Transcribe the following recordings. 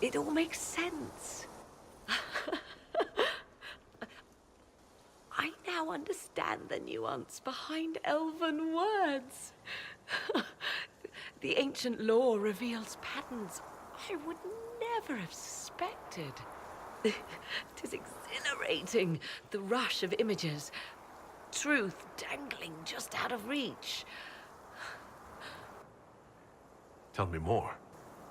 It all makes sense. I now understand the nuance behind elven words. The ancient lore reveals patterns I would never have suspected. Tis exhilarating, the rush of images. Truth dangling just out of reach. Tell me more.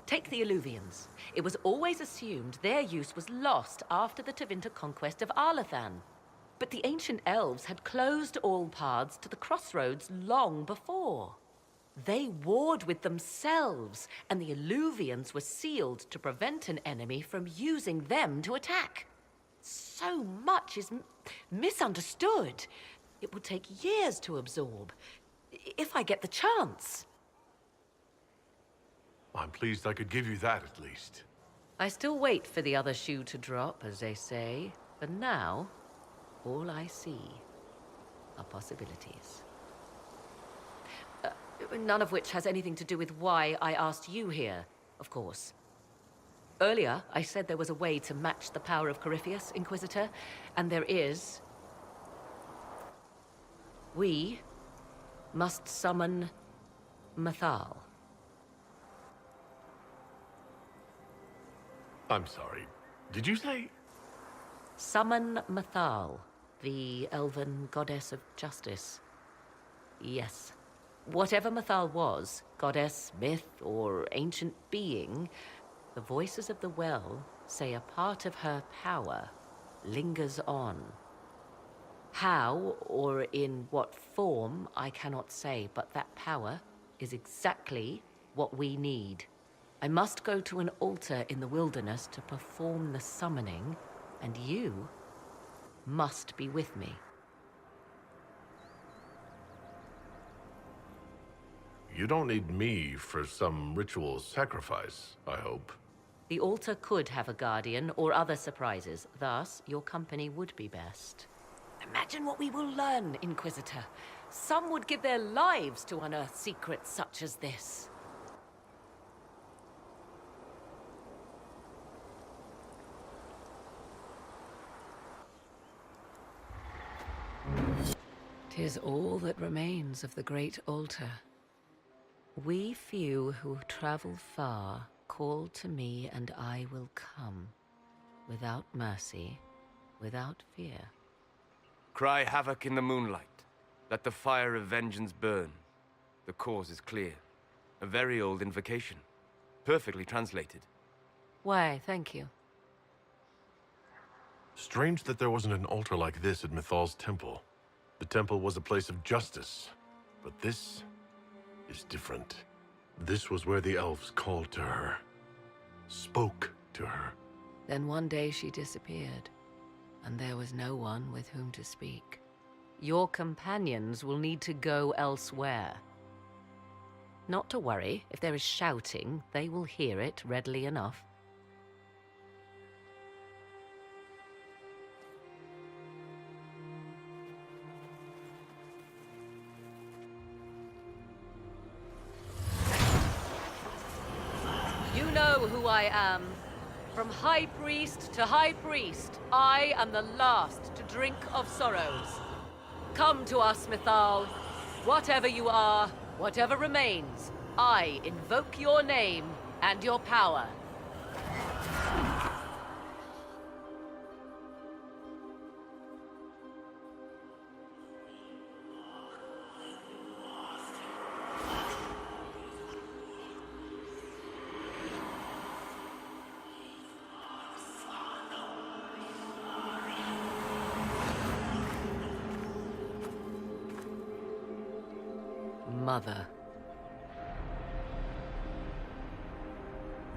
Take the Illuvians. It was always assumed their use was lost after the Tevinter conquest of Arlathan. But the ancient elves had closed all paths to the crossroads long before. They warred with themselves, and the Illuvians were sealed to prevent an enemy from using them to attack. So much is misunderstood. It will take years to absorb, if I get the chance. I'm pleased I could give you that at least. I still wait for the other shoe to drop, as they say. For now, all I see are possibilities. None of which has anything to do with why I asked you here, of course. Earlier, I said there was a way to match the power of Corypheus, Inquisitor, and there is. We must summon Mathal. I'm sorry. Did you say? Summon Mathal, the elven goddess of justice. Yes. Whatever Mathal was, goddess, myth, or ancient being, the voices of the well say a part of her power lingers on. How, or in what form, I cannot say, but that power is exactly what we need. I must go to an altar in the wilderness to perform the summoning, and you must be with me. You don't need me for some ritual sacrifice, I hope. The altar could have a guardian or other surprises, thus your company would be best. Imagine what we will learn, Inquisitor. Some would give their lives to unearth secrets such as this. "'Tis all that remains of the great altar. We few who travel far call to me, and I will come, without mercy, without fear." Cry havoc in the moonlight. Let the fire of vengeance burn. The cause is clear. A very old invocation. Perfectly translated. Why, thank you. Strange that there wasn't an altar like this at Mythal's temple. The temple was a place of justice, but this is different. This was where the elves called to her, spoke to her. Then one day she disappeared, and there was no one with whom to speak. Your companions will need to go elsewhere. Not to worry, if there is shouting, they will hear it readily enough. You know who I am. From High Priest to High Priest, I am the last to drink of sorrows. Come to us, Mythal. Whatever you are, whatever remains, I invoke your name and your power. Mother.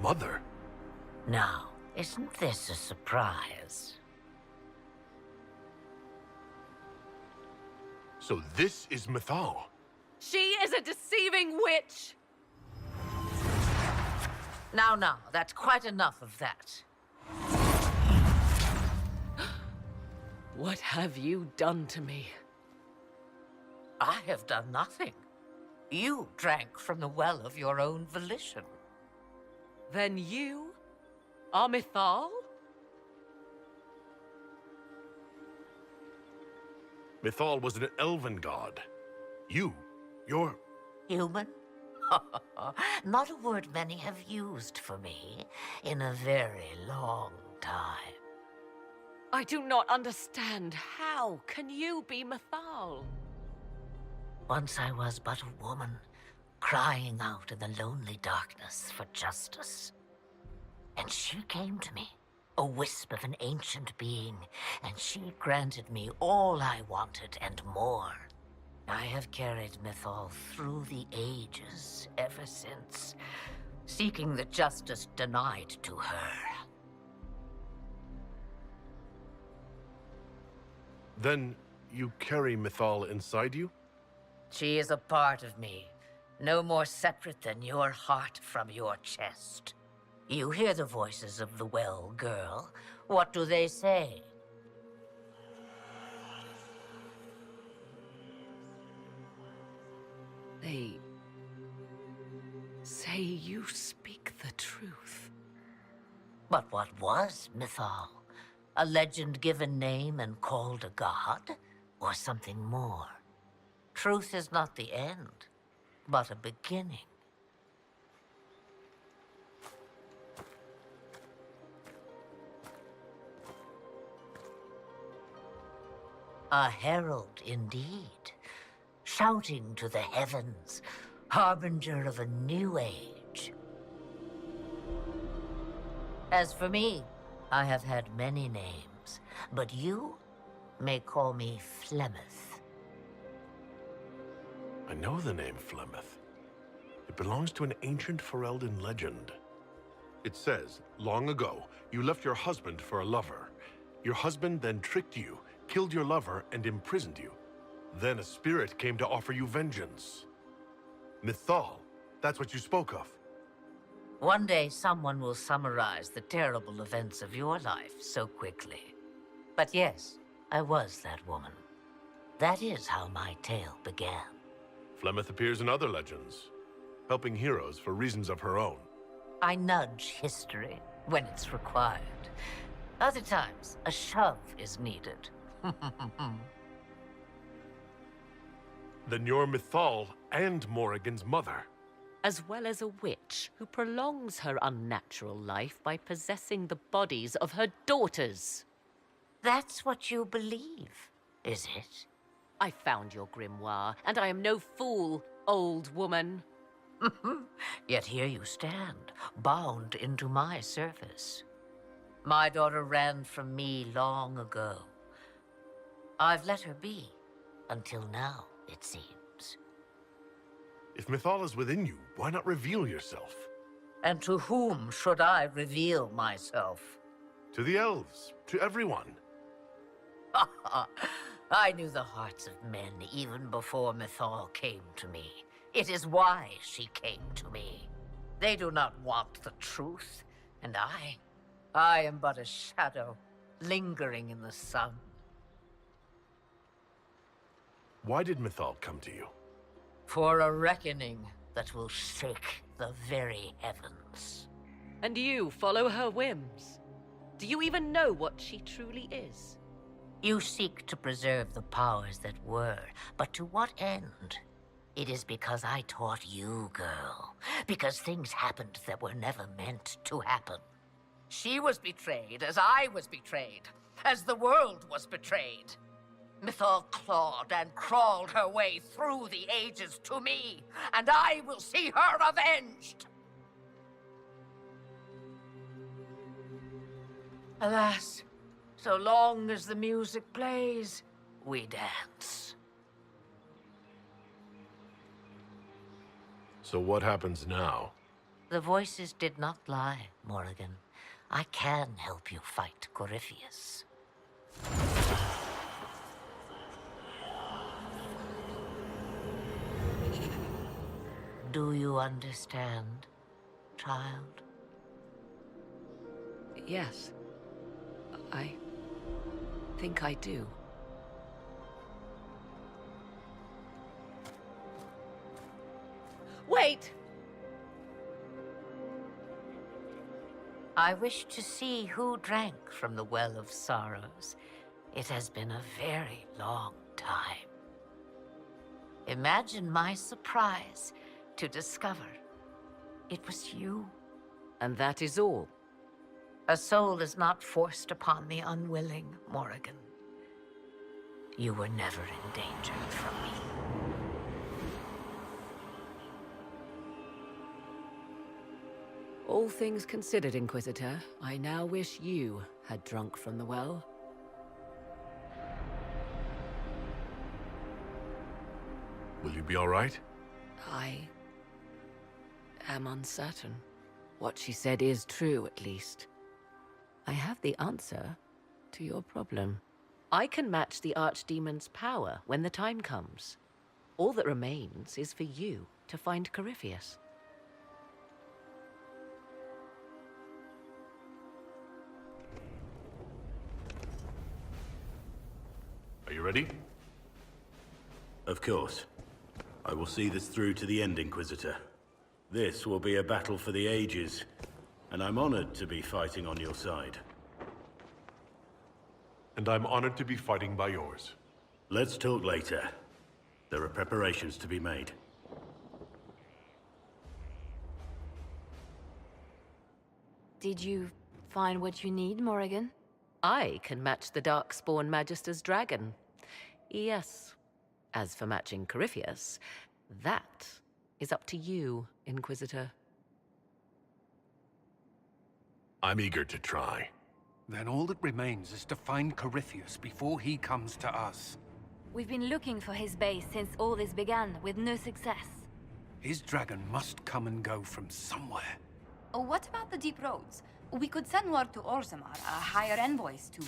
Mother? Now, isn't this a surprise? So this is Mythal. She is a deceiving witch! Now, that's quite enough of that. What have you done to me? I have done nothing. You drank from the well of your own volition. Then you Amithal? Mythal was an elven god. You're... Human? Not a word many have used for me in a very long time. I do not understand. How can you be Mythal? Once I was but a woman, crying out in the lonely darkness for justice. And she came to me, a wisp of an ancient being, and she granted me all I wanted and more. I have carried Mythal through the ages ever since, seeking the justice denied to her. Then you carry Mythal inside you? She is a part of me, no more separate than your heart from your chest. You hear the voices of the well, girl. What do they say? They say you speak the truth. But what was Mythal? A legend given name and called a god? Or something more? Truth is not the end, but a beginning. A herald indeed, shouting to the heavens, harbinger of a new age. As for me, I have had many names, but you may call me Flemeth. I know the name Flemeth. It belongs to an ancient Ferelden legend. It says, long ago, you left your husband for a lover. Your husband then tricked you, killed your lover, and imprisoned you. Then a spirit came to offer you vengeance. Mythal, that's what you spoke of. One day someone will summarize the terrible events of your life so quickly. But yes, I was that woman. That is how my tale began. Flemeth appears in other legends, helping heroes for reasons of her own. I nudge history when it's required. Other times, a shove is needed. Then you're Mythal and Morrigan's mother. As well as a witch who prolongs her unnatural life by possessing the bodies of her daughters. That's what you believe, is it? I found your grimoire, and I am no fool, old woman. Yet here you stand, bound into my service. My daughter ran from me long ago. I've let her be, until now, it seems. If Mythal is within you, why not reveal yourself? And to whom should I reveal myself? To the elves, to everyone. I knew the hearts of men even before Mythal came to me. It is why she came to me. They do not want the truth, and I am but a shadow, lingering in the sun. Why did Mythal come to you? For a reckoning that will shake the very heavens. And you follow her whims. Do you even know what she truly is? You seek to preserve the powers that were, but to what end? It is because I taught you, girl. Because things happened that were never meant to happen. She was betrayed as I was betrayed, as the world was betrayed. Mythal clawed and crawled her way through the ages to me, and I will see her avenged! Alas, so long as the music plays, we dance. So what happens now? The voices did not lie, Morrigan. I can help you fight Corypheus. Do you understand, child? Yes. I think I do. Wait! I wish to see who drank from the Well of Sorrows. It has been a very long time. Imagine my surprise to discover it was you. And that is all. A soul is not forced upon the unwilling, Morrigan. You were never endangered from me. All things considered, Inquisitor, I now wish you had drunk from the well. Will you be all right? I am uncertain. What she said is true, at least. I have the answer to your problem. I can match the Archdemon's power when the time comes. All that remains is for you to find Corypheus. Are you ready? Of course. I will see this through to the end, Inquisitor. This will be a battle for the ages, and I'm honored to be fighting on your side. And I'm honored to be fighting by yours. Let's talk later. There are preparations to be made. Did you find what you need, Morrigan? I can match the Darkspawn Magister's dragon. Yes. As for matching Corypheus, that is up to you, Inquisitor. I'm eager to try. Then all that remains is to find Corypheus before he comes to us. We've been looking for his base since all this began, with no success. His dragon must come and go from somewhere. Oh, what about the deep roads? We could send word to Orzammar, hire envoys to...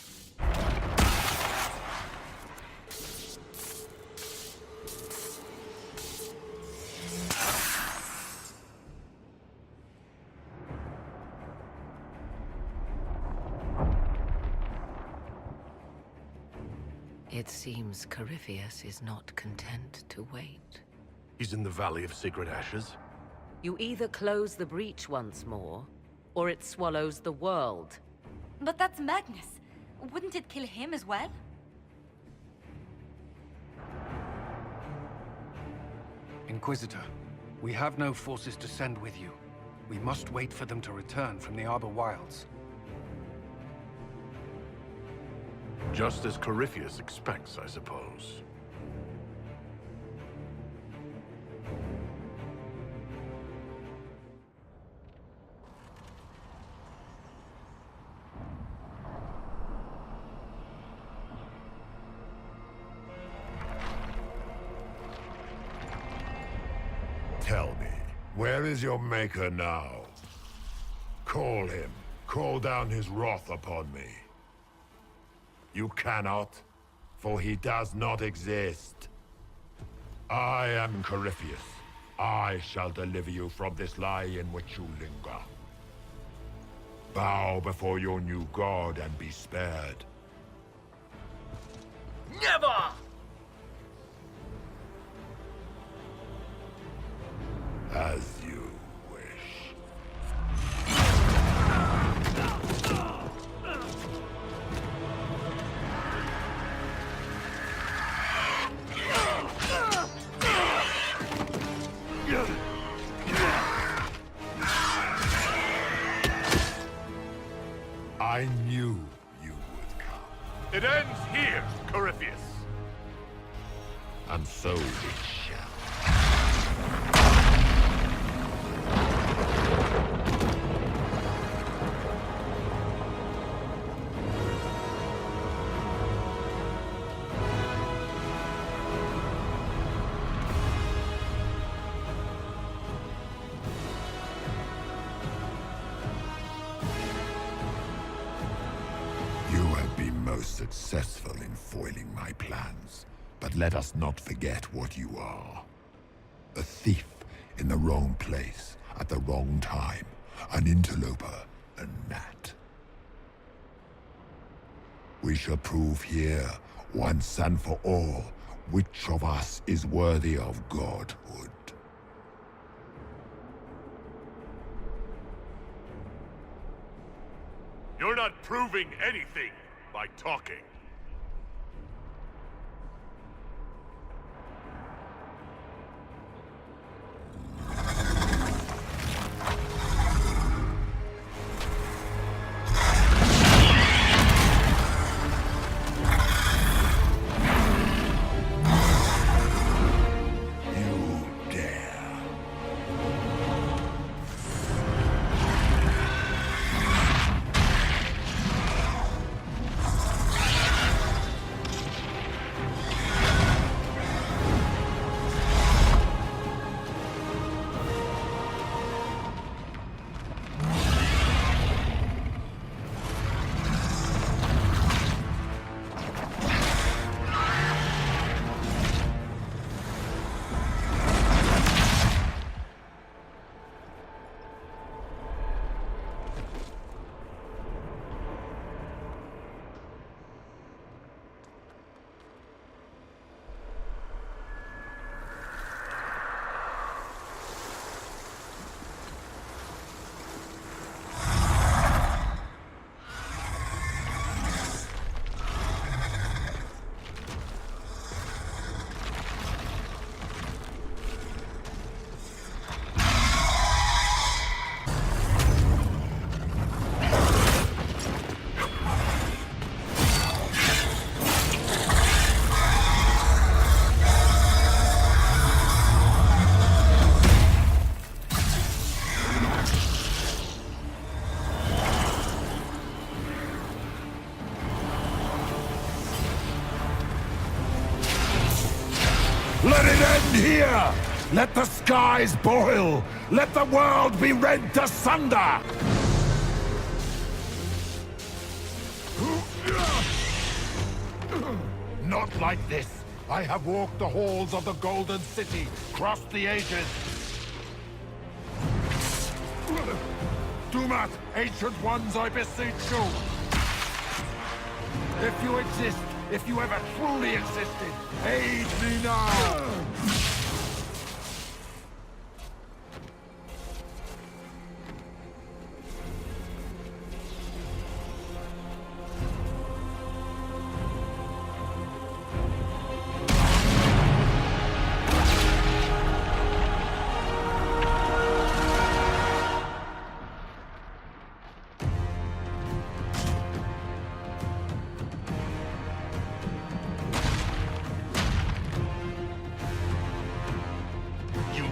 It seems Corypheus is not content to wait. He's in the Valley of Sacred Ashes. You either close the breach once more, or it swallows the world. But that's Magnus. Wouldn't it kill him as well? Inquisitor, we have no forces to send with you. We must wait for them to return from the Arbor Wilds. Just as Corypheus expects, I suppose. Tell me, where is your maker now? Call him. Call down his wrath upon me. You cannot, for he does not exist. I am Corypheus. I shall deliver you from this lie in which you linger. Bow before your new god and be spared. Never! As you wish. I knew you would come. It ends here, Corypheus. And so it shall. You have been most successful in foiling my plans, but let us not forget what you are. A thief in the wrong place at the wrong time, an interloper, a gnat. We shall prove here, once and for all, which of us is worthy of godhood. You're not proving anything by talking. Let it end here! Let the skies boil! Let the world be rent asunder! Not like this! I have walked the halls of the Golden City, crossed the ages. Do not, ancient ones, I beseech you! If you exist, if you ever truly existed, aid me now!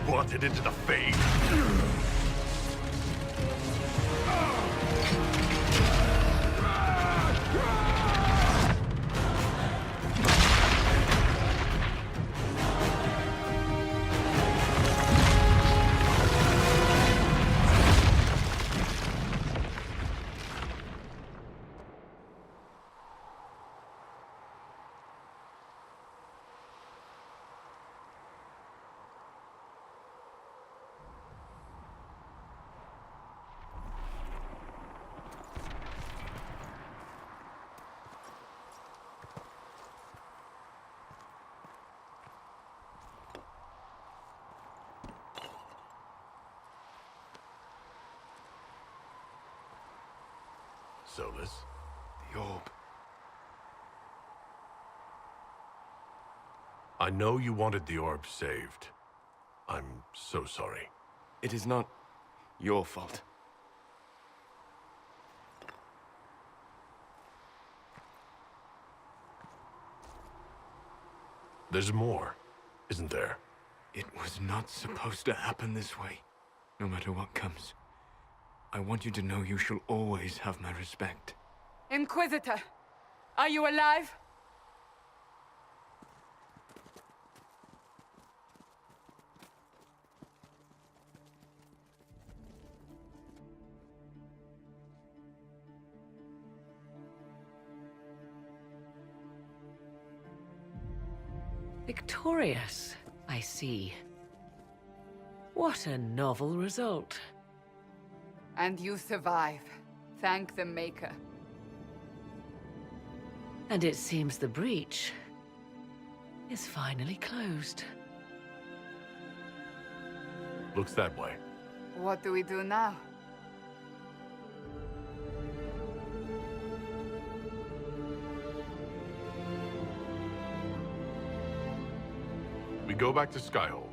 Wanted into the fade. Solus? The orb. I know you wanted the orb saved. I'm so sorry. It is not your fault. There's more, isn't there? It was not supposed to happen this way. No matter what comes, I want you to know you shall always have my respect. Inquisitor, are you alive? Victorious, I see. What a novel result. And you survive. Thank the Maker. And it seems the breach is finally closed. Looks that way. What do we do now? We go back to Skyhold.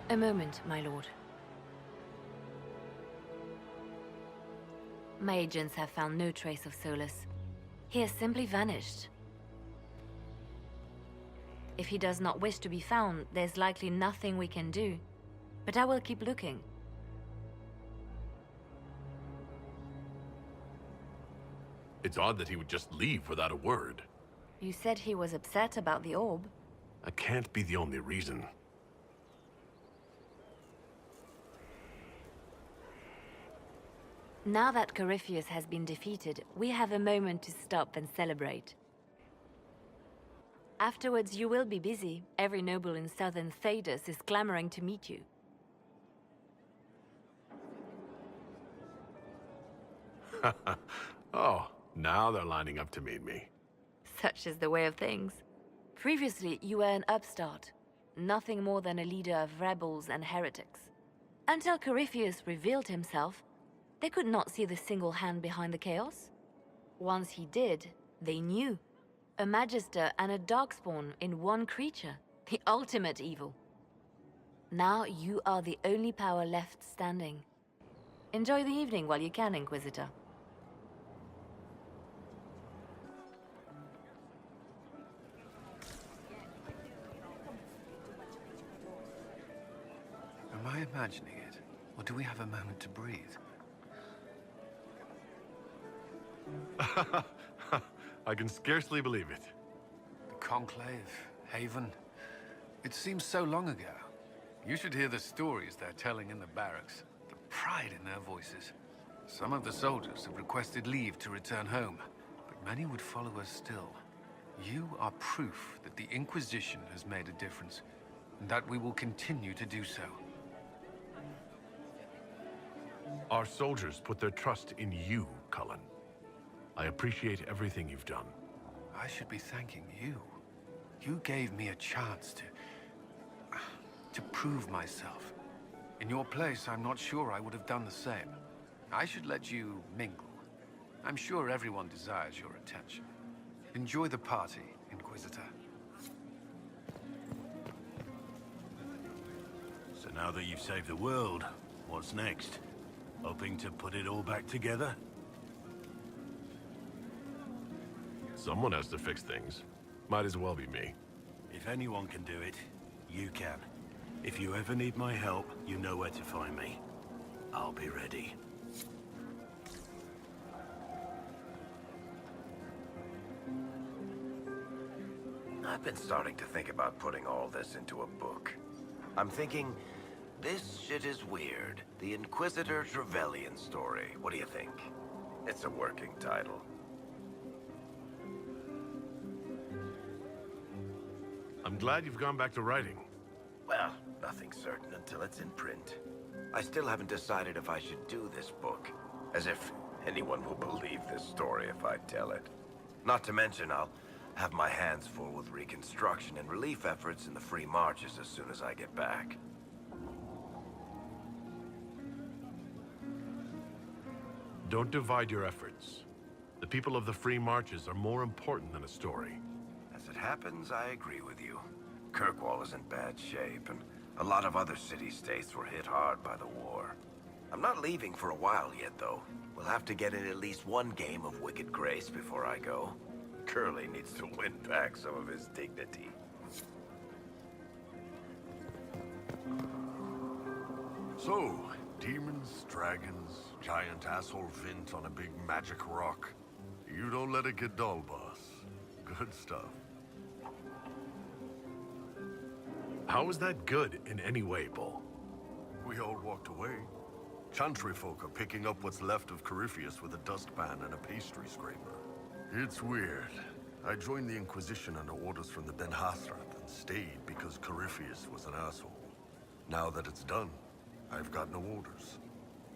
A moment, my lord. My agents have found no trace of Solus. He has simply vanished. If he does not wish to be found, there's likely nothing we can do. But I will keep looking. It's odd that he would just leave without a word. You said he was upset about the orb. That can't be the only reason. Now that Corypheus has been defeated, we have a moment to stop and celebrate. Afterwards, you will be busy. Every noble in southern Thedas is clamoring to meet you. Oh, now they're lining up to meet me. Such is the way of things. Previously, you were an upstart, nothing more than a leader of rebels and heretics. Until Corypheus revealed himself, they could not see the single hand behind the chaos. Once he did, they knew. A Magister and a Darkspawn in one creature. The ultimate evil. Now you are the only power left standing. Enjoy the evening while you can, Inquisitor. Am I imagining it? Or do we have a moment to breathe? I can scarcely believe it. The Conclave, Haven. It seems so long ago. You should hear the stories they're telling in the barracks. The pride in their voices. Some of the soldiers have requested leave to return home, but many would follow us still. You are proof that the Inquisition has made a difference, and that we will continue to do so. Our soldiers put their trust in you, Cullen. I appreciate everything you've done. I should be thanking you. You gave me a chance to prove myself. In your place, I'm not sure I would have done the same. I should let you mingle. I'm sure everyone desires your attention. Enjoy the party, Inquisitor. So now that you've saved the world, what's next? Hoping to put it all back together? Someone has to fix things. Might as well be me. If anyone can do it, you can. If you ever need my help, you know where to find me. I'll be ready. I've been starting to think about putting all this into a book. I'm thinking, this shit is weird. The Inquisitor Trevelyan story. What do you think? It's a working title. I'm glad you've gone back to writing. Well, nothing's certain until it's in print. I still haven't decided if I should do this book. As if anyone will believe this story if I tell it. Not to mention, I'll Have my hands full with reconstruction and relief efforts in the Free Marches as soon as I get back. Don't divide your efforts. The people of the Free Marches are more important than a story. As it happens, I agree with you. Kirkwall is in bad shape, and a lot of other city-states were hit hard by the war. I'm not leaving for a while yet, though. We'll have to get in at least one game of Wicked Grace before I go. Curly needs to win back some of his dignity. So, demons, dragons, giant asshole Vint on a big magic rock. You don't let it get dull, boss. Good stuff. How is that good in any way, Bull? We all walked away. Chantry folk are picking up what's left of Corypheus with a dustpan and a pastry scraper. It's weird. I joined the Inquisition under orders from the Ben Hathrath and stayed because Corypheus was an asshole. Now that it's done, I've got no orders.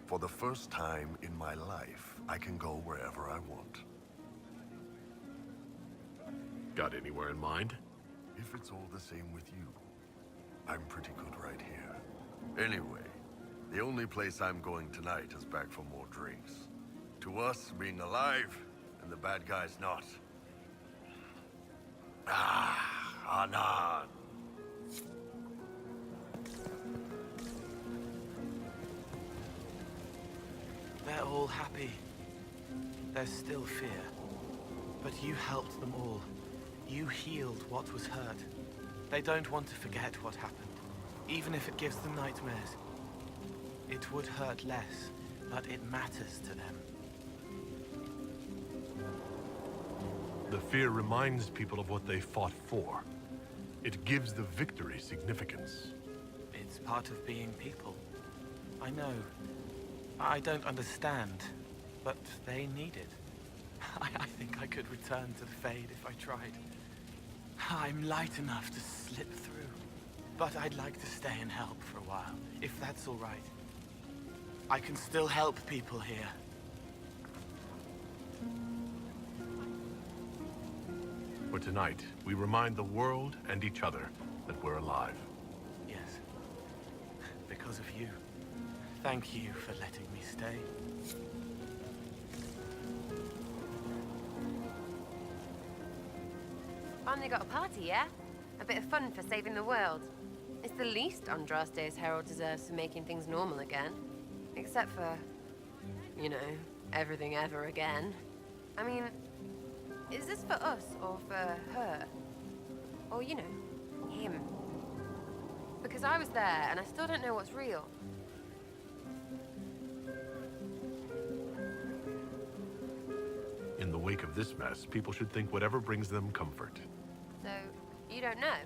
For the first time in my life, I can go wherever I want. Got anywhere in mind? If it's all the same with you, I'm pretty good right here. Anyway, the only place I'm going tonight is back for more drinks. To us, being alive, and the bad guys not. Anan. They're all happy. There's still fear. But you helped them all. You healed what was hurt. They don't want to forget what happened, even if it gives them nightmares. It would hurt less, but it matters to them. The fear reminds people of what they fought for. It gives the victory significance. It's part of being people. I know. I don't understand, but they need it. I think I could return to the Fade if I tried. I'm light enough to slip through, but I'd like to stay and help for a while, if that's all right. I can still help people here. For tonight, we remind the world and each other that we're alive. Yes. Because of you. Thank you for letting me stay. Finally got a party, yeah? A bit of fun for saving the world. It's the least Andraste's Herald deserves for making things normal again. Except for, you know, everything ever again. I mean, is this for us or for her? Or, you know, him? Because I was there and I still don't know what's real. In the wake of this mess, people should think whatever brings them comfort. So, you don't know?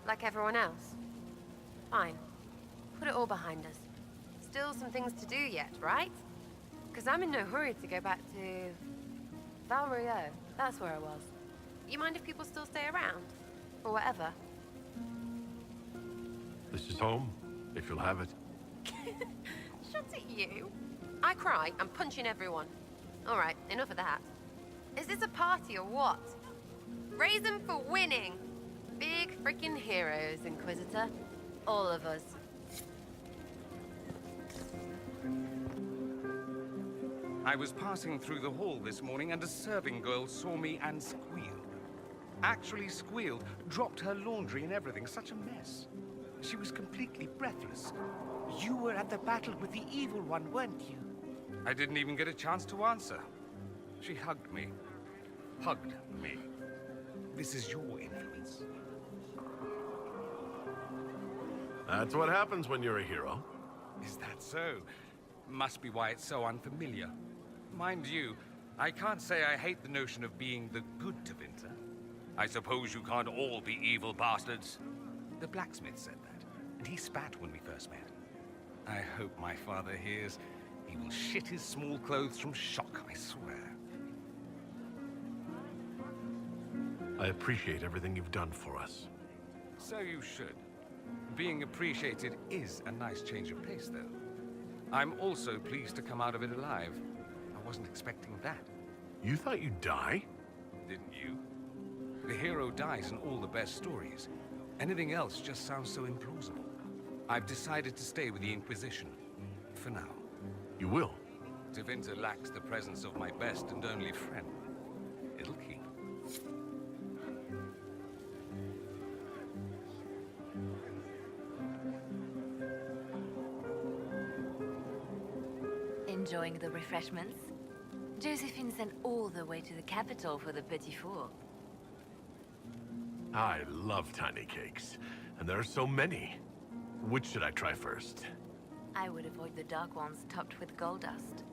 Like everyone else? Fine. Put it all behind us. Still some things to do yet, right? Because I'm in no hurry to go back to... Val Rio. That's where I was. You mind if people still stay around? Or whatever? This is home, if you'll have it. Shut it, you. I cry, I'm punching everyone. All right, enough of that. Is this a party or what? Raise them for winning. Big freaking heroes, Inquisitor. All of us. I was passing through the hall this morning and a serving girl saw me and squealed. Actually squealed, dropped her laundry and everything, such a mess. She was completely breathless. You were at the battle with the evil one, weren't you? I didn't even get a chance to answer. She hugged me. Hugged me. This is your influence. That's what happens when you're a hero. Is that so? Must be why it's so unfamiliar. Mind you, I can't say I hate the notion of being the good Tevinter. I suppose you can't all be evil bastards. The blacksmith said that, and he spat when we first met. I hope my father hears. He will shit his small clothes from shock, I swear. I appreciate everything you've done for us. So you should. Being appreciated is a nice change of pace, though. I'm also pleased to come out of it alive. I wasn't expecting that. You thought you'd die? Didn't you? The hero dies in all the best stories. Anything else just sounds so implausible. I've decided to stay with the Inquisition. For now. You will? Tevinter lacks the presence of my best and only friend. It'll keep. Enjoying the refreshments? Josephine sent all the way to the capital for the petit four. I love tiny cakes, and there are so many. Which should I try first? I would avoid the dark ones topped with gold dust.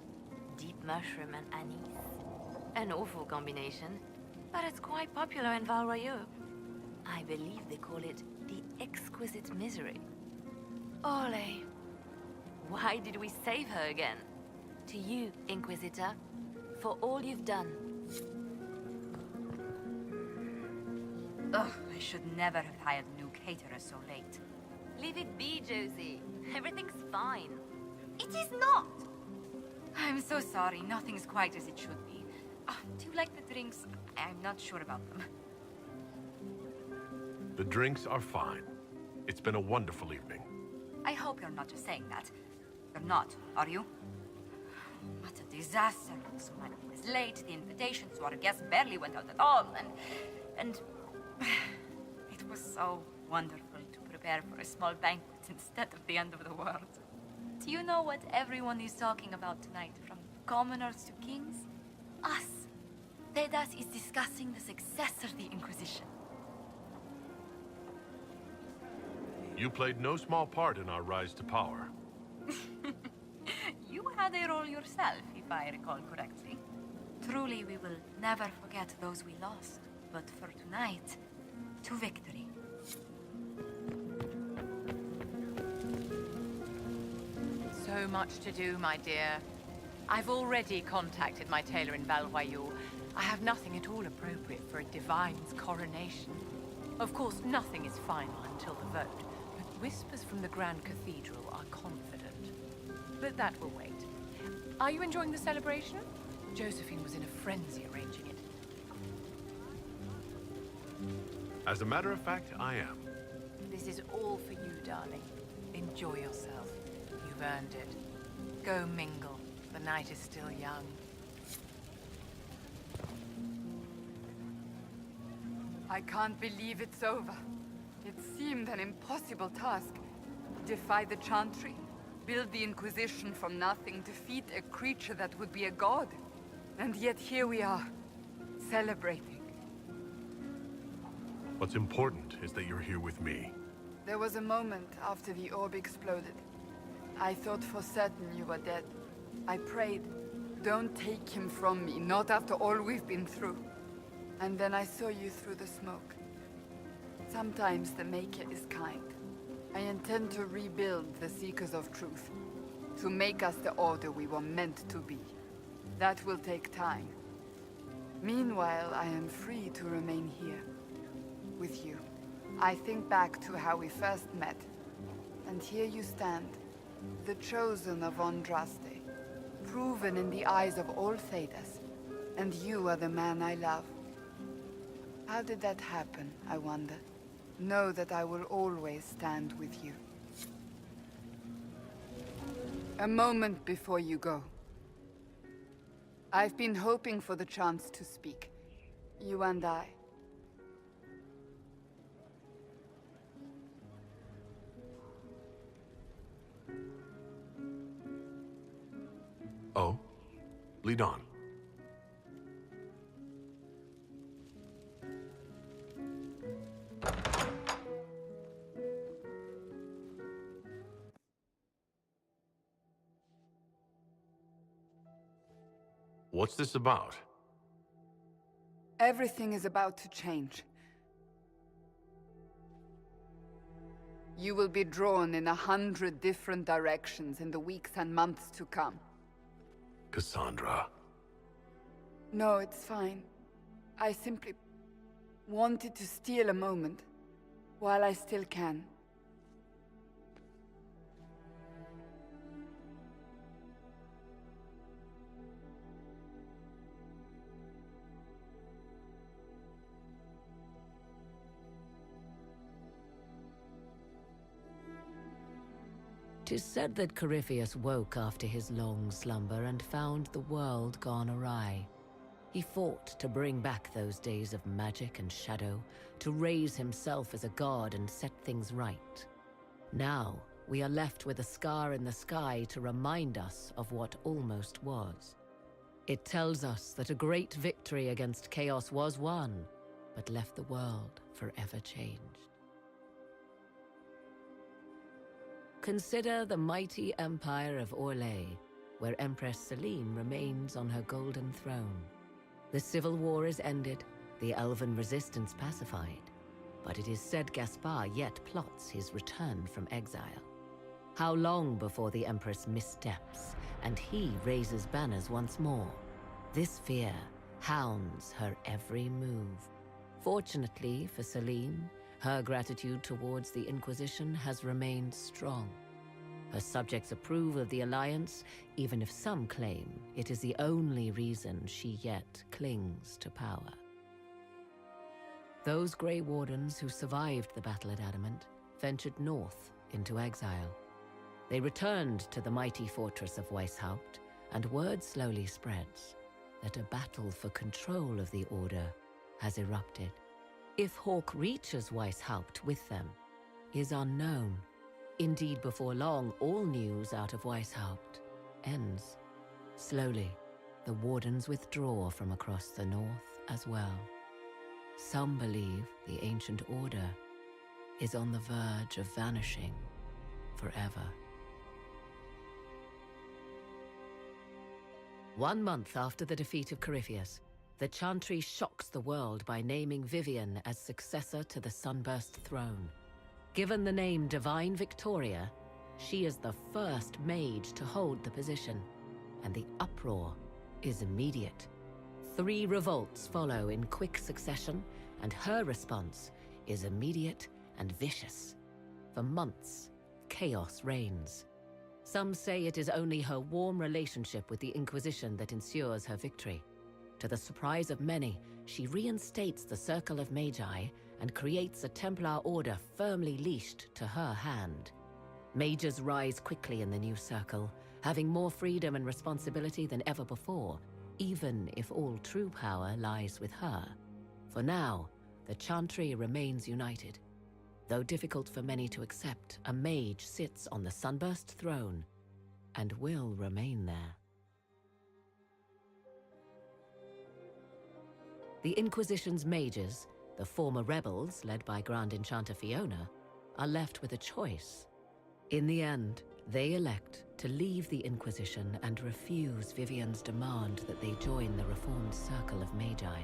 Deep mushroom and anise. An awful combination, but it's quite popular in Val Royeaux. I believe they call it the exquisite misery. Ole. Why did we save her again? To you, Inquisitor, for all you've done. Ugh, I should never have hired a new caterer so late. Leave it be, Josie. Everything's fine. It is not! I'm so sorry, nothing's quite as it should be. Do you like the drinks? I'm not sure about them. The drinks are fine. It's been a wonderful evening. I hope you're not just saying that. You're not, are you? What a disaster. So many was late, the invitation to our guests barely went out at all, and it was so wonderful to prepare for a small banquet instead of the end of the world. Do you know what everyone is talking about tonight, from commoners to kings? Us. Thedas is discussing the success of the Inquisition. You played no small part in our rise to power. You had a role yourself, if I recall correctly. Truly, we will never forget those we lost. But for tonight, to victory. So much to do, my dear. I've already contacted my tailor in Val Royeaux. I have nothing at all appropriate for a divine's coronation. Of course, nothing is final until the vote, but whispers from the Grand Cathedral are confident. But that will wait. Are you enjoying the celebration? Josephine was in a frenzy arranging it. As a matter of fact, I am. This is all for you, darling. Enjoy yourself. You've earned it. Go mingle. The night is still young. I can't believe it's over. It seemed an impossible task. Defy the Chantry, build the Inquisition from nothing, defeat a creature that would be a god. And yet here we are, celebrating. What's important is that you're here with me. There was a moment after the orb exploded. I thought for certain you were dead. I prayed, don't take him from me, not after all we've been through. And then I saw you through the smoke. Sometimes the Maker is kind. I intend to rebuild the Seekers of Truth, to make us the Order we were meant to be. That will take time. Meanwhile, I am free to remain here, with you. I think back to how we first met, and here you stand, the chosen of Andraste, proven in the eyes of all Thedas, and you are the man I love. How did that happen, I wonder? Know that I will always stand with you. A moment before you go. I've been hoping for the chance to speak. You and I. Oh? Lead on. What's this about? Everything is about to change. You will be drawn in 100 different directions in the weeks and months to come. Cassandra. No, it's fine. I simply wanted to steal a moment, while I still can. It is said that Corypheus woke after his long slumber and found the world gone awry. He fought to bring back those days of magic and shadow, to raise himself as a god and set things right. Now, we are left with a scar in the sky to remind us of what almost was. It tells us that a great victory against chaos was won, but left the world forever changed. Consider the mighty empire of Orlais, where Empress Celine remains on her golden throne. The civil war is ended, the elven resistance pacified, but it is said Gaspar yet plots his return from exile. How long before the Empress missteps, and he raises banners once more? This fear hounds her every move. Fortunately for Celine, her gratitude towards the Inquisition has remained strong. Her subjects approve of the alliance, even if some claim it is the only reason she yet clings to power. Those Grey Wardens who survived the battle at Adamant ventured north into exile. They returned to the mighty fortress of Weishaupt, and word slowly spreads that a battle for control of the Order has erupted. If Hawke reaches Weishaupt with them is unknown. Indeed, before long, all news out of Weishaupt ends. Slowly, the Wardens withdraw from across the north as well. Some believe the ancient order is on the verge of vanishing forever. 1 month after the defeat of Corypheus, the Chantry shocks the world by naming Vivian as successor to the Sunburst throne. Given the name Divine Victoria, she is the first mage to hold the position, and the uproar is immediate. 3 revolts follow in quick succession, and her response is immediate and vicious. For months, chaos reigns. Some say it is only her warm relationship with the Inquisition that ensures her victory. To the surprise of many, she reinstates the Circle of Magi and creates a Templar order firmly leashed to her hand. Mages rise quickly in the new circle, having more freedom and responsibility than ever before, even if all true power lies with her. For now, the Chantry remains united. Though difficult for many to accept, a mage sits on the Sunburst throne and will remain there. The Inquisition's mages, the former rebels led by Grand Enchanter Fiona, are left with a choice. In the end, they elect to leave the Inquisition and refuse Vivian's demand that they join the reformed Circle of Magi.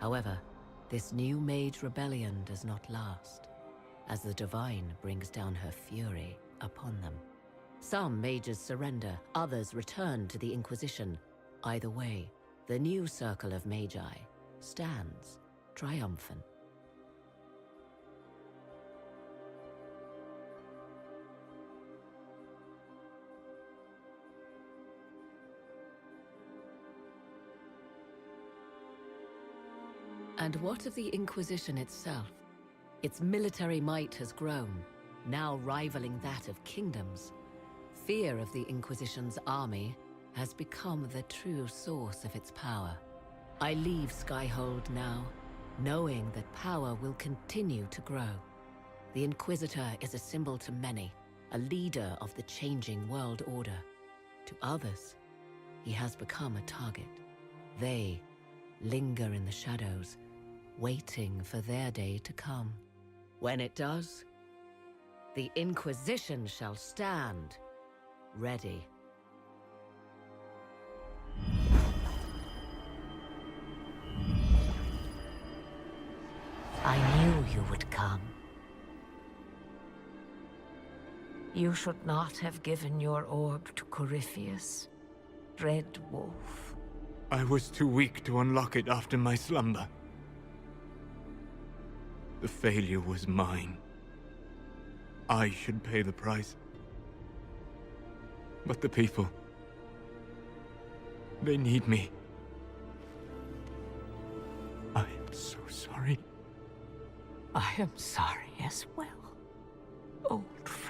However, this new mage rebellion does not last, as the Divine brings down her fury upon them. Some mages surrender, others return to the Inquisition. Either way, the new Circle of Magi stands triumphant. And what of the Inquisition itself? Its military might has grown, now rivaling that of kingdoms. Fear of the Inquisition's army has become the true source of its power. I leave Skyhold now, knowing that power will continue to grow. The Inquisitor is a symbol to many, a leader of the changing world order. To others, he has become a target. They linger in the shadows, waiting for their day to come. When it does, the Inquisition shall stand ready. I knew you would come. You should not have given your orb to Corypheus, Red Wolf. I was too weak to unlock it after my slumber. The failure was mine. I should pay the price. But the people... they need me. I am so sorry. I am sorry as well, old friend.